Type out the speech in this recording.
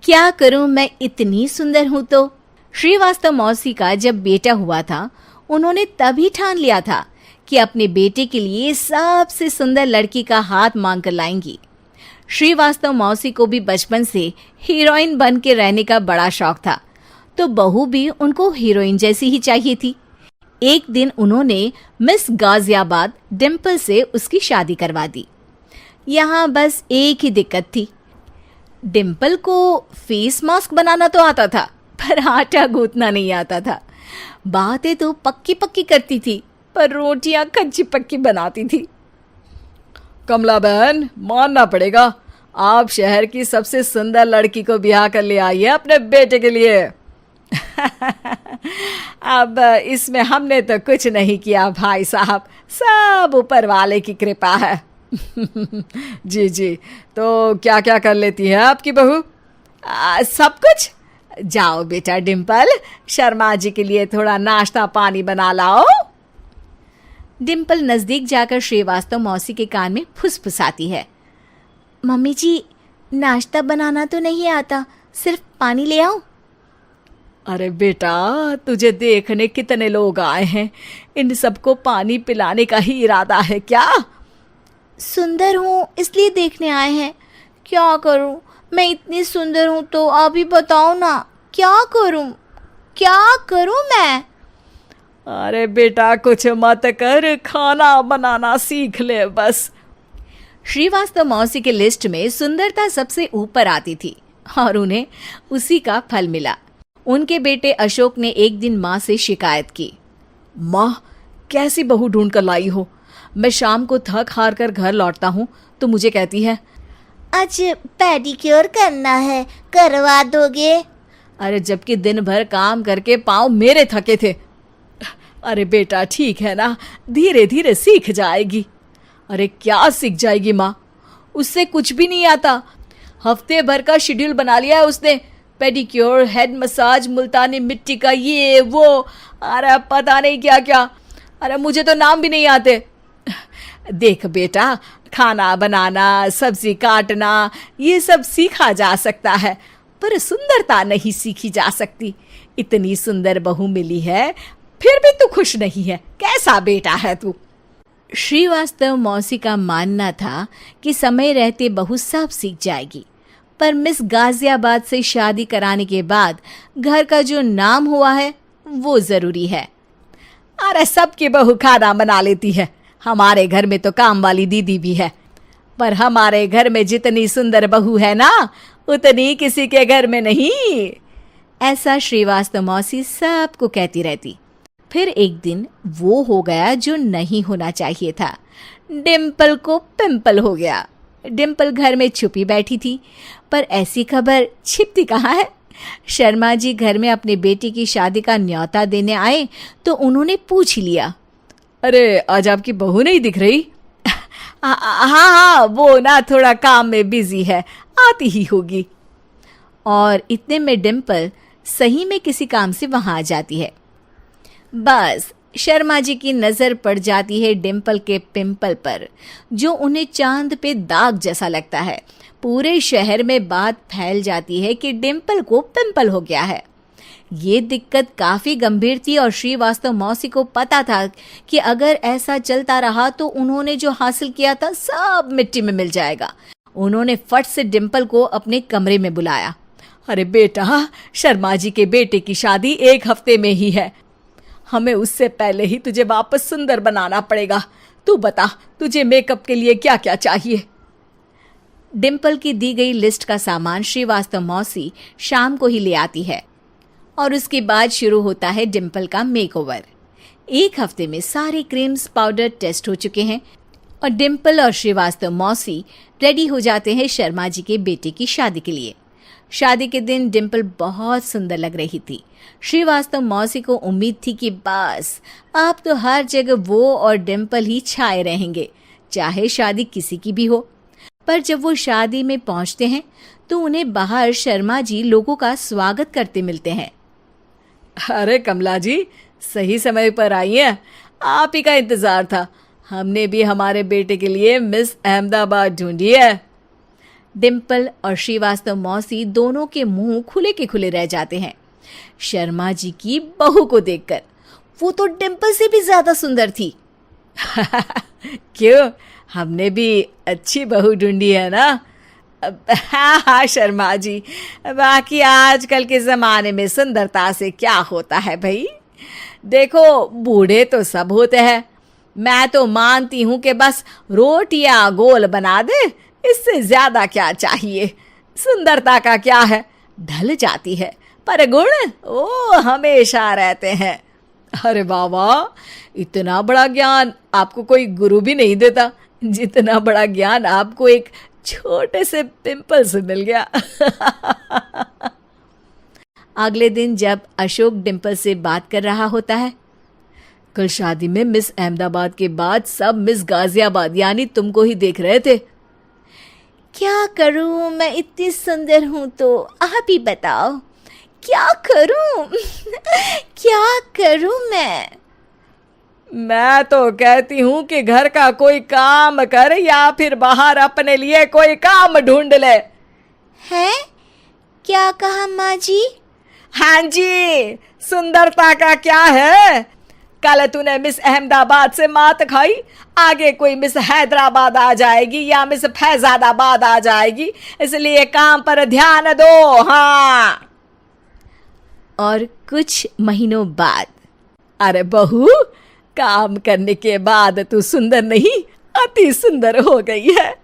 क्या करूं, मैं इतनी सुंदर हूं तो। श्रीवास्तव मौसी का जब बेटा हुआ था, उन्होंने तभी ठान लिया था कि अपने बेटे के लिए सबसे सुंदर लड़की का हाथ मांग कर लाएंगी। श्रीवास्तव मौसी को भी बचपन से हीरोइन बन के रहने का बड़ा शौक था, तो बहू भी उनको हीरोइन जैसी ही चाहिए थी। एक दिन उन्होंने मिस गाजियाबाद डिम्पल से उसकी शादी करवा दी। यहाँ बस एक ही दिक्कत थी, डिम्पल को फेस मास्क बनाना तो आता था, पर आटा गूंथना नहीं आता था। बातें तो पक्की पक्की करती थी, पर रोटियां कच्ची पक्की बनाती थी। कमला बहन, मानना पड़ेगा, आप शहर की सबसे सुंदर लड़की को ब्याह कर ले आई है अपने बेटे के लिए। अब इसमें हमने तो कुछ नहीं किया भाई साहब, सब ऊपर वाले की कृपा है। जी जी, तो क्या क्या कर लेती है आपकी बहू? सब कुछ। जाओ बेटा डिम्पल, शर्मा जी के लिए थोड़ा नाश्ता पानी बना लाओ। डिम्पल नजदीक जाकर श्रीवास्तव मौसी के कान में फुसफुसाती है। मम्मी जी, नाश्ता बनाना तो नहीं आता, सिर्फ पानी ले आओ। अरे बेटा, तुझे देखने कितने लोग आए हैं, इन सबको पानी पिलाने का ही इरादा है क्या? सुंदर हूँ इसलिए देखने आए हैं। क्या करूँ, मैं इतनी सुंदर हूँ तो आप ही बताओ ना, क्या करूँ मैं? अरे बेटा, कुछ मत कर, खाना बनाना सीख ले बस। श्रीवास्तव मौसी के लिस्ट में सुंदरता सबसे ऊपर आती थी और उन्हें उसी का फल मिला। उनके बेटे अशोक ने एक दिन माँ से शिकायत की। माँ, कैसी बहू ढूंढ कर लाई हो? मैं शाम को थक हार कर घर लौटता हूँ तो मुझे कहती है, आज पेडिक्योर करना है, करवा दोगे? अरे जबकि दिन भर काम करके पाँव मेरे थके थे। अरे बेटा, ठीक है ना, धीरे धीरे सीख जाएगी। अरे क्या सीख जाएगी माँ, उससे कुछ भी नहीं आता। हफ्ते भर का शेड्यूल बना लिया है उसने, पेडिक्योर, हेड मसाज, मुल्तानी मिट्टी का ये वो, अरे पता नहीं क्या क्या। अरे मुझे तो नाम भी नहीं आते। देख बेटा, खाना बनाना, सब्जी काटना, ये सब सीखा जा सकता है, पर सुंदरता नहीं सीखी जा सकती। इतनी सुंदर बहू मिली है, फिर भी तू खुश नहीं है, कैसा बेटा है तू? श्रीवास्तव मौसी का मानना था कि समय रहते बहू सब सीख जाएगी, पर मिस गाजियाबाद से शादी कराने के बाद घर का जो नाम हुआ है वो जरूरी है। अरे सबकी बहू खाना बना लेती है, हमारे घर में तो काम वाली दीदी भी है, पर हमारे घर में जितनी सुंदर बहू है ना, उतनी किसी के घर में नहीं। ऐसा श्रीवास्तव मौसी सबको कहती रहती। फिर एक दिन वो हो गया जो नहीं होना चाहिए था, डिम्पल को पिंपल हो गया। डिम्पल घर में छुपी बैठी थी, पर ऐसी खबर छिपती कहाँ है। शर्मा जी घर में अपने बेटी की शादी का न्योता देने आए तो उन्होंने पूछ लिया, अरे आज आपकी बहू नहीं दिख रही? हाँ, वो ना थोड़ा काम में बिजी है, आती ही होगी। और इतने में डिम्पल सही में किसी काम से वहां आ जाती है। बस शर्मा जी की नजर पड़ जाती है डिम्पल के पिंपल पर, जो उन्हें चांद पे दाग जैसा लगता है। पूरे शहर में बात फैल जाती है कि डिम्पल को पिंपल हो गया है। ये दिक्कत काफी गंभीर थी और श्रीवास्तव मौसी को पता था कि अगर ऐसा चलता रहा तो उन्होंने जो हासिल किया था सब मिट्टी में मिल जाएगा। उन्होंने फट से डिम्पल को अपने कमरे में बुलाया। अरे बेटा, शर्मा जी के बेटे की शादी 1 हफ्ते में ही है, हमें उससे पहले ही तुझे वापस सुंदर बनाना पड़ेगा। तू बता, तुझे मेकअप के लिए क्या क्या चाहिए? डिम्पल की दी गई लिस्ट का सामान श्रीवास्तव मौसी शाम को ही ले आती है और उसके बाद शुरू होता है डिम्पल का मेकओवर। 1 हफ्ते में सारे क्रीम्स पाउडर टेस्ट हो चुके हैं और डिम्पल और श्रीवास्तव मौसी रेडी हो जाते हैं शर्मा जी के बेटे की शादी के लिए। शादी के दिन डिम्पल बहुत सुंदर लग रही थी। श्रीवास्तव मौसी को उम्मीद थी कि बस अब तो हर जगह वो और डिम्पल ही छाए रहेंगे, चाहे शादी किसी की भी हो। पर जब वो शादी में पहुंचते हैं तो उन्हें बाहर शर्मा जी लोगों का स्वागत करते मिलते हैं। अरे कमला जी, सही समय पर आई हैं, आप ही का इंतजार था। हमने भी हमारे बेटे के लिए मिस अहमदाबाद ढूंढी है। डिम्पल और श्रीवास्तव मौसी दोनों के मुंह खुले के खुले रह जाते हैं शर्मा जी की बहू को देखकर। वो तो डिम्पल से भी ज्यादा सुंदर थी। क्यों, हमने भी अच्छी बहू ढूंढी है ना? हाँ शर्मा जी, बाकी आजकल के ज़माने में सुंदरता से क्या होता है भाई? देखो, बूढ़े तो सब होते हैं। मैं तो मानती हूँ कि बस रोटियां गोल बना दे, इससे ज्यादा क्या चाहिए। सुंदरता का क्या है, ढल जाती है, पर गुण वो हमेशा रहते हैं। अरे वाह, इतना बड़ा ज्ञान आपको कोई गुरु भी नहीं देता जितना बड़ा ज्ञान आपको एक छोटे से पिंपल से मिल गया। अगले दिन जब अशोक डिम्पल से बात कर रहा होता है, कल शादी में मिस अहमदाबाद के बाद सब मिस गाजियाबाद यानी तुमको ही देख रहे थे। क्या करूं, मैं इतनी सुंदर हूं तो आप ही बताओ क्या करूं? क्या करूं मैं तो कहती हूं कि घर का कोई काम कर या फिर बाहर अपने लिए कोई काम ढूंढ ले। है? क्या कहा माँ जी? हाँ जी, सुंदरता का क्या है? कल तूने मिस अहमदाबाद से मात खाई, आगे कोई मिस हैदराबाद आ जाएगी या मिस फैजादाबाद आ जाएगी, इसलिए काम पर ध्यान दो। हाँ। और कुछ महीनों बाद, अरे बहू, काम करने के बाद तू सुंदर नहीं, अति सुंदर हो गई है।